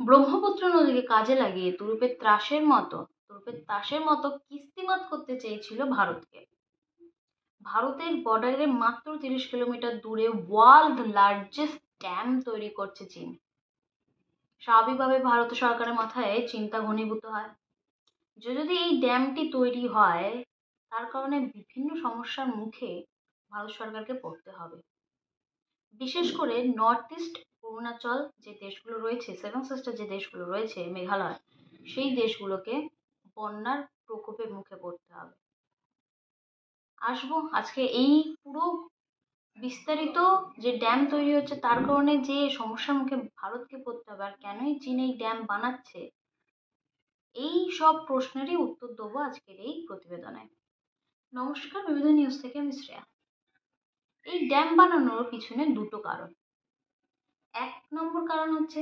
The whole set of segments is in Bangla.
ব্রহ্মপুত্র নদীকে কাজে লাগিয়ে তুরুপের তাসের মতো কিস্তিমাত করতে চেয়েছিল ভারতকে। ভারতের বর্ডারে মাত্র 30 কিলোমিটার দূরে ওয়ার্ল্ড লার্জেস্ট ড্যাম তৈরি করছে চীন। স্বাভাবিকভাবে ভারত সরকারের মাথায় চিন্তা ঘনীভূত হয় যে যদি এই ড্যামটি তৈরি হয় তার কারণে বিভিন্ন সমস্যার মুখে ভারত সরকারকে পড়তে হবে। বিশেষ করে নর্থ ইস্ট, অরুণাচল যে দেশগুলো রয়েছে, সেভেন সিস্টার যে দেশগুলো রয়েছে, মেঘালয়, সেই দেশগুলোকে বন্যার প্রকোপের মুখে পড়তে হবে। আসবো আজকে এই পুরো বিস্তারিত যে ড্যাম তৈরি হচ্ছে তার কারণে যে সমস্যার মুখে ভারতকে পড়তে হবে আর কেনই চীন এই ড্যাম বানাচ্ছে, এই সব প্রশ্নেরই উত্তর দেবো আজকের এই প্রতিবেদনে। নমস্কার, বিবিধ নিউজ থেকে আমি শ্রেয়া। এই ড্যাম বানানোর পিছনে দুটো কারণ। এক নম্বর কারণ হচ্ছে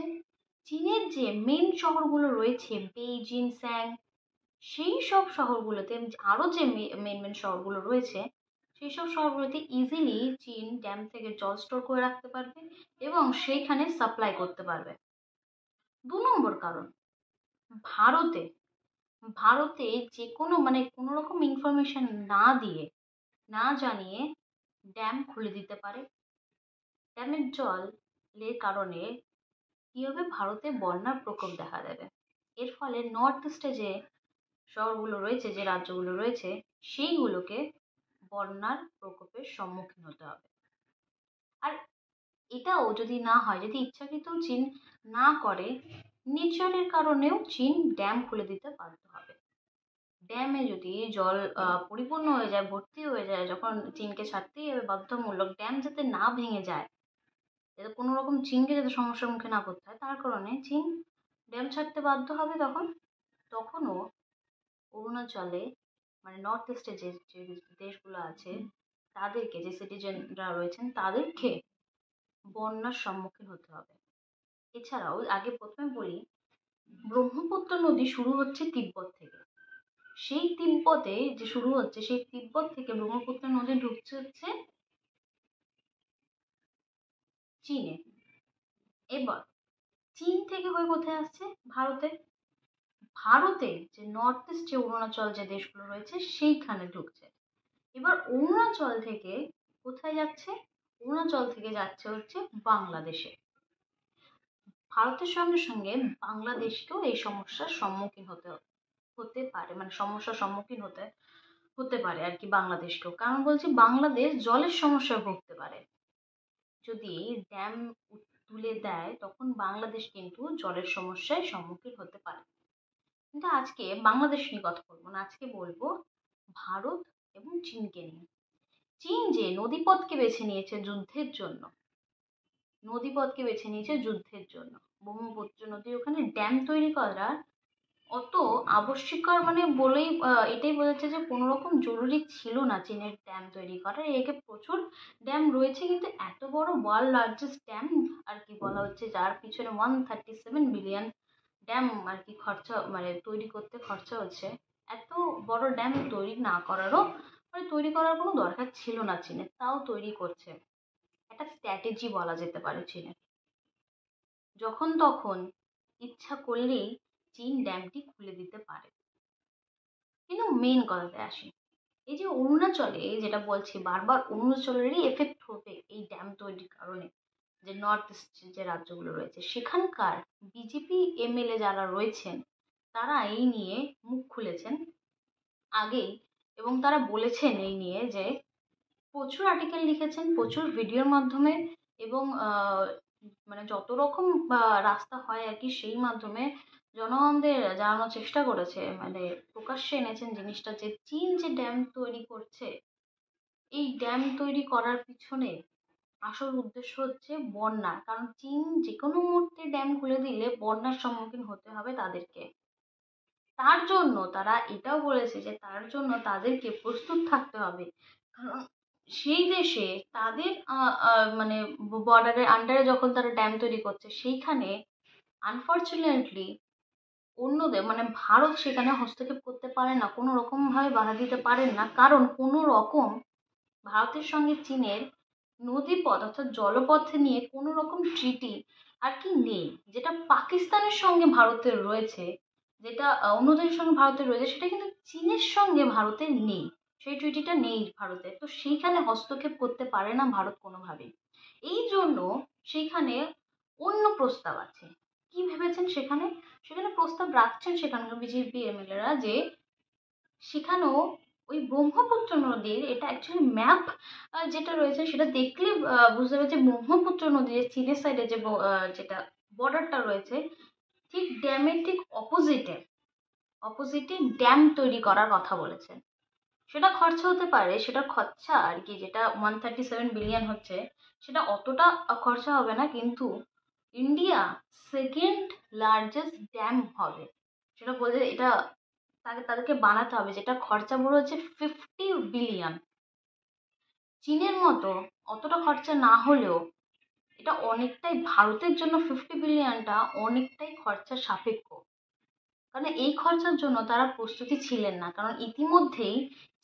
চীনের যে মেন শহরগুলো রয়েছে, বেইজিং, স্যাং, সেই সব শহরগুলোতে আরো যে মেন মেন শহরগুলো রয়েছে সেই সব শহরগুলোতে ইজিলি চীন ড্যাম থেকে জল স্টোর করে রাখতে পারবে এবং সেইখানে সাপ্লাই করতে পারবে। 2 নম্বর কারণ, ভারতে ভারতে যে কোনো কোনো রকম ইনফরমেশন না দিয়ে, না জানিয়ে ড্যাম খুলে দিতে পারে। ড্যামের জলের কারণে কি হবে, ভারতে বন্যার প্রকোপ দেখা দেবে। এর ফলে নর্থ ইস্টে যে শহরগুলো রয়েছে, যে রাজ্যগুলো রয়েছে, সেইগুলোকে বন্যার প্রকোপের সম্মুখীন হতে হবে। আর এটাও যদি না হয়, যদি ইচ্ছাকৃত চীন না করে, নেচারের কারণেও চীন ড্যাম খুলে দিতে বাধ্য হবে। ড্যামে যদি জল পরিপূর্ণ হয়ে যায়, ভর্তি হয়ে যায়, যখন চীনকে ছাড়তেই হবে বাধ্যতামূলক, ড্যাম যাতে না ভেঙে যায়, যাতে কোনো রকম চীনকে যাতে সমস্যার মুখে না পড়তে হয়, তার কারণে চীন ড্যাম ছাড়তে বাধ্য হবে। তখনও অরুণাচলে নর্থ ইস্টে যে যে দেশগুলো আছে তাদেরকে, যে সিটিজেনরা রয়েছেন তাদেরকে বন্যার সম্মুখীন হতে হবে। এছাড়াও আগে প্রথমে বলি, ব্রহ্মপুত্র নদী শুরু হচ্ছে তিব্বত থেকে। সেই তিব্বতে যে শুরু হচ্ছে, সেই তিব্বত থেকে ব্রহ্মপুত্র নদী ঢুকছে হচ্ছে চীনে। এবার চীন থেকে হয়ে কোথায় আসছে, ভারতে। ভারতে যে নর্থ ইস্ট, যে অরুণাচল যে দেশগুলো রয়েছে সেইখানে ঢুকছে। এবার অরুণাচল থেকে কোথায় যাচ্ছে, অরুণাচল থেকে যাচ্ছে হচ্ছে বাংলাদেশে। ভারতের সঙ্গে সঙ্গে বাংলাদেশকেও এই সমস্যার সম্মুখীন হতে পারে, সমস্যার সম্মুখীন হতে পারে আর কি বাংলাদেশকেও। কারণ বলছি, বাংলাদেশ জলের সমস্যায় ভুগতে পারে। যদি ড্যাম তুলে দেয় তখন বাংলাদেশ কিন্তু জলের সমস্যায় সম্মুখীন হতে পারে। কিন্তু আজকে বাংলাদেশ নিয়ে কথা বলবো না, আজকে বলবো ভারত এবং চীনকে নিয়ে। চীন যে নদীপথকে বেছে নিয়েছে যুদ্ধের জন্য, ব্রহ্মপুত্র নদীর ওখানে ড্যাম তৈরি করা অত আবশ্যিকর বলেই এটাই বোঝাচ্ছে যে কোনো রকম জরুরি ছিল না চীনের ড্যাম তৈরি করা। একে প্রচুর ড্যাম রয়েছে, কিন্তু এত বড় ওয়ার্ল্ড লার্জেস্ট ড্যাম আর কি বলা হচ্ছে, যার পিছনে 137 বিলিয়ন ড্যাম আর কি খরচা, তৈরি করতে খরচা হচ্ছে। এত বড় ড্যাম তৈরি না করারও তৈরি করার কোনো দরকার ছিল না চীনের, তাও তৈরি করছে। একটা স্ট্র্যাটেজি বলা যেতে পারে চীনের। যখন তখন ইচ্ছা করলেই চীন ড্যামটি খুলে দিতে পারে। কিন্তু মেন কথাতে আসি, এই যে অরুণাচলে, যেটা বলছি বারবার, অরুণাচলেরই এফেক্ট হবে এই ড্যাম তৈরির কারণে। যে নর্থ ইস্ট যে রাজ্যগুলো রয়েছে সেখানকার বিজেপি এমএলএ যারা রয়েছেন তারা এই নিয়ে মুখ খুলেছেন আগেই, এবং তারা বলেছেন এই নিয়ে যে প্রচুর আর্টিকেল লিখেছেন, প্রচুর ভিডিওর মাধ্যমে, এবং যত রকম রাস্তা হয় আর কি সেই মাধ্যমে জনগণদের জানানোর চেষ্টা করেছে, প্রকাশ্যে এনেছেন জিনিসটা, যে চীন যে ড্যাম তৈরি করছে, এই ড্যাম তৈরি করার পিছনে আসল উদ্দেশ্য হচ্ছে বন্যা। কারণ চীন যে কোনো মুহূর্তে ড্যাম খুলে দিলে বন্যার সম্মুখীন হতে হবে তাদেরকে। তার জন্য তারা এটাও বলেছে যে তার জন্য তাদেরকে প্রস্তুত থাকতে হবে। কারণ সেই দেশে তাদের বর্ডারের আন্ডারে যখন তারা ড্যাম তৈরি করছে, সেইখানে আনফর্চুনেটলি অন্যদের ভারত সেখানে হস্তক্ষেপ করতে পারে না, কোনো রকম ভাবে বাধা দিতে পারেন না। কারণ কোনো রকম ভারতের সঙ্গে চীনের নদীপথ অর্থাৎ জলপথ নিয়ে কোনো রকম ট্রিটি আর কি নেই, যেটা পাকিস্তানের সঙ্গে ভারতের রয়েছে, যেটা অন্য দেশের সঙ্গে ভারতের রয়েছে, সেটা কিন্তু চীনের সঙ্গে ভারতের নেই। সেই ট্রিটিটা নেই ভারতের, তো সেইখানে হস্তক্ষেপ করতে পারে না ভারত কোনোভাবেই। এই জন্য সেইখানে অন্য প্রস্তাব আছে। কি ভেবেছেন সেখানে? সেখানে প্রস্তাব রাখছেন সেখানকার বিজেপি এমএলএরা যে সেখানেও ওই ব্রহ্মপুত্র নদীর, এটা অ্যাকচুয়ালি ম্যাপ যেটা রয়েছে সেটা দেখলে বুঝতে পারছি ব্রহ্মপুত্র নদীর চীনের সাইডে যে যেটা বর্ডারটা রয়েছে, ঠিক ড্যামের ঠিক অপোজিটে অপোজিটে ড্যাম তৈরি করার কথা বলেছেন। সেটা খরচা হতে পারে, সেটার খরচা আর কি, যেটা 137 বিলিয়ন হচ্ছে, সেটা অতটা খরচা হবে না, কিন্তু ইন্ডিয়া সেকেন্ড লার্জেস্ট ড্যাম হবে। সেটা বলতে এটা তাদেরকে বানাতে হবে, যেটা খরচা পড়ে হচ্ছে 50 বিলিয়ন। চীনের মতো অতটা খরচা না হলেও এটা অনেকটাই, ভারতের জন্য 50 বিলিয়নটা অনেকটাই খরচা সাপেক্ষ। কারণ এই খরচার জন্য তারা প্রস্তুতি ছিলেন না, কারণ ইতিমধ্যেই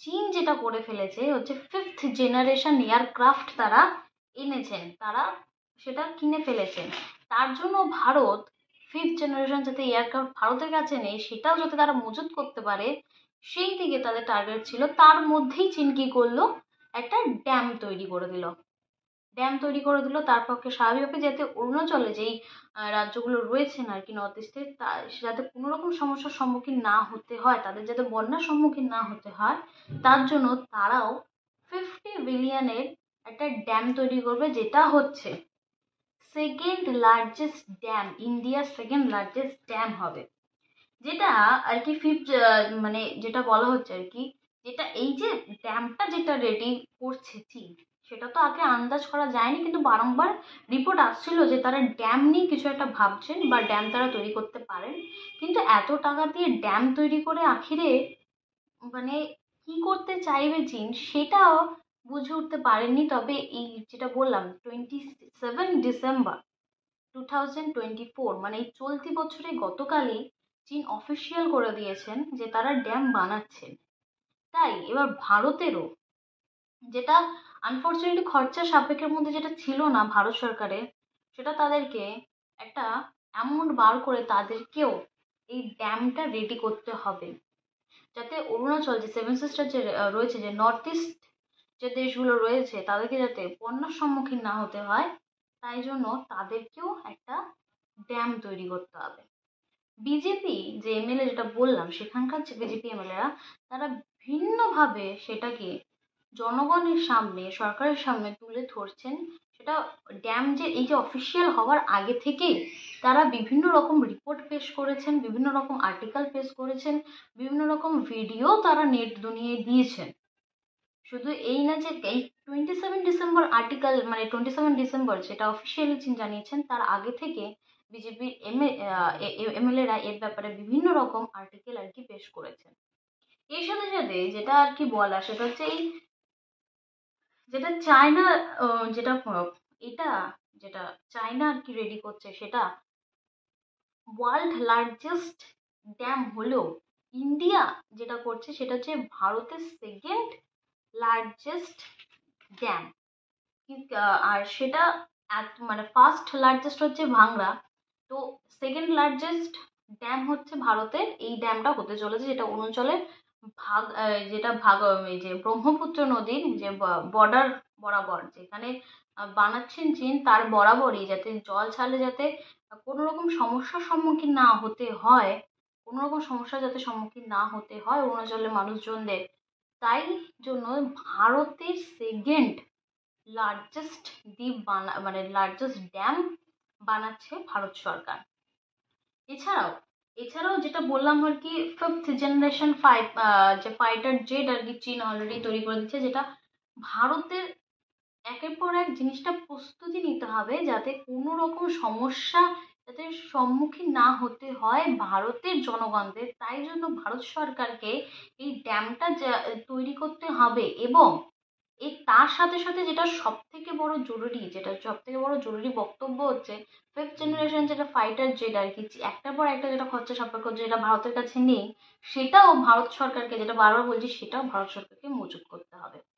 চীন যেটা করে ফেলেছে হচ্ছে 5th জেনারেশন এয়ারক্রাফট তারা এনেছেন, তারা সেটা কিনে ফেলেছেন। তার জন্য ভারত 5th জেনারেশন যাতে এয়ারক্রাফট ভারতের কাছে নেই, সেটাও যাতে তারা মজুত করতে পারে, সেই দিকে তাদের টার্গেট ছিল। তার মধ্যেই চীন কি করলো, একটা ড্যাম তৈরি করে দিল। তার পক্ষে স্বাভাবিকভাবে যাতে অরুণাচলে যেই রাজ্যগুলো রয়েছেন আর কি নর্থ ইস্টে, যাতে কোনো রকম সমস্যার সম্মুখীন না হতে হয়, তাদের যাতে বন্যার সম্মুখীন না হতে হয়, তার জন্য তারাও 50 বিলিয়নের একটা ড্যাম তৈরি করবে, যেটা হচ্ছে সেকেন্ড লার্জেস্ট ড্যাম, ইন্ডিয়ার সেকেন্ড লার্জেস্ট ড্যাম হবে। যেটা আর কি মানে যেটা বলা হচ্ছে আর কি, যেটা এই যে ড্যামটা যেটা রেডি করছে চীন, সেটা তো আগে আন্দাজ করা যায়নি, কিন্তু বারংবার রিপোর্ট আসছিল যে তারা ড্যাম নিয়ে কিছু একটা ভাবছেন বা ড্যাম তারা তৈরি করতে পারেন। কিন্তু এত টাকা দিয়ে ড্যাম তৈরি করে আখিরে মানে কি করতে চাইবে চীন, সেটাও বুঝে উঠতে পারেননি। তবে এই যেটা বললাম 27 ডিসেম্বর 2024, মানে এই চলতি বছরে গতকালই চীন অফিসিয়াল করে দিয়েছেন যে তারা ড্যাম বানাচ্ছেন। তাই এবার ভারতেরও, যেটা আনফর্চুনেটলি খরচা সাপেক্ষের মধ্যে যেটা ছিল না ভারত সরকারের, সেটা তাদেরকে একটা অ্যামাউন্ট বার করে তাদেরকেও এই ড্যামটা রেডি করতে হবে, যাতে অরুণাচল যে 7 সিস্টার যে রয়েছে, যে নর্থ ইস্ট যে দেশগুলো রয়েছে, তাদেরকে যাতে বন্যার সম্মুখীন না হতে হয়, তাই জন্য তাদেরকেও একটা ড্যাম তৈরি করতে হবে। বিজেপি যে এমএলএ যেটা বললাম, সেখানকার যে বিজেপি এমএলএরা, তারা ভিন্নভাবে সেটাকে জনগণের সামনে, সরকারের সামনে তুলে ধরছেন। সেটা ড্যাম যে এই যে অফিসিয়াল হওয়ার আগে থেকেই তারা বিভিন্ন রকম রিপোর্ট পেশ করেছেন, বিভিন্ন রকম আর্টিকেল পেশ করেছেন, বিভিন্ন রকম ভিডিও তারা নেট দুনিয়ায় দিয়েছেন। শুধু এই না যে এই 27 ডিসেম্বর আর্টিকেল, মানে 27 ডিসেম্বর যেটা অফিসিয়ালি চীন জানিয়েছেন, তার আগে থেকে বিজেপির এমএলএরা এর ব্যাপারে বিভিন্ন রকম আর্টিকেল আর কি পেশ করেছেন। এর সাথে সাথে যেটা আর কি বলা, সেটা হচ্ছে এই যেটা চায়না, যেটা এটা যেটা চায়না আর কি রেডি করছে, সেটা ওয়ার্ল্ড লার্জেস্ট ড্যাম হলেও ইন্ডিয়া যেটা করছে সেটা হচ্ছে ভারতের সেকেন্ড লার্জেস্ট ড্যাম। আর সেটা মানে ফার্স্ট লার্জেস্ট হচ্ছে ভাংড়া, তো সেকেন্ড লার্জেস্ট ড্যাম হচ্ছে ভারতের এই ড্যামটা হতে চলেছে, যেটা অরুণাচলের যেটা এই যে ব্রহ্মপুত্র নদীর যে বর্ডার বরাবর যেখানে বানাচ্ছেন চীন, তার বরাবরই যাতে জল ছাড়লে যাতে কোনো রকম সমস্যার সম্মুখীন না হতে হয়, কোনো রকম সমস্যার যাতে সম্মুখীন না হতে হয় অরুণাচলের মানুষজনদের, তাই জন্য ভারতের সেকেন্ড লার্জেস্ট মানে লার্জেস্ট ড্যাম বানাচ্ছে ভারত সরকার। এছাড়াও এছাড়াও যেটা বললাম আর কি, 5th জেনারেশন যে ফাইটার জেট আর কি চীন অলরেডি তৈরি করে দিচ্ছে, যেটা ভারতের একের পর এক জিনিসটা প্রস্তুতি নিতে হবে, যাতে কোনো রকম সমস্যা যাতে সম্মুখীন না হতে হয় ভারতের জনগণদের। তাই জন্য ভারত সরকারকে এই ড্যামটা তৈরি করতে হবে। এবং তার সাথে সাথে যেটা সব থেকে বড় জরুরি, যেটা সব থেকে বড় জরুরি বক্তব্য হচ্ছে 5th জেনারেশন যেটা ফাইটার জেট আর কি, একটার পর একটা যেটা খরচা সাপেক্ষ, যেটা ভারতের কাছে নেই, সেটাও ভারত সরকারকে, যেটা বারবার বলছি, সেটাও ভারত সরকারকে মজুত করতে হবে।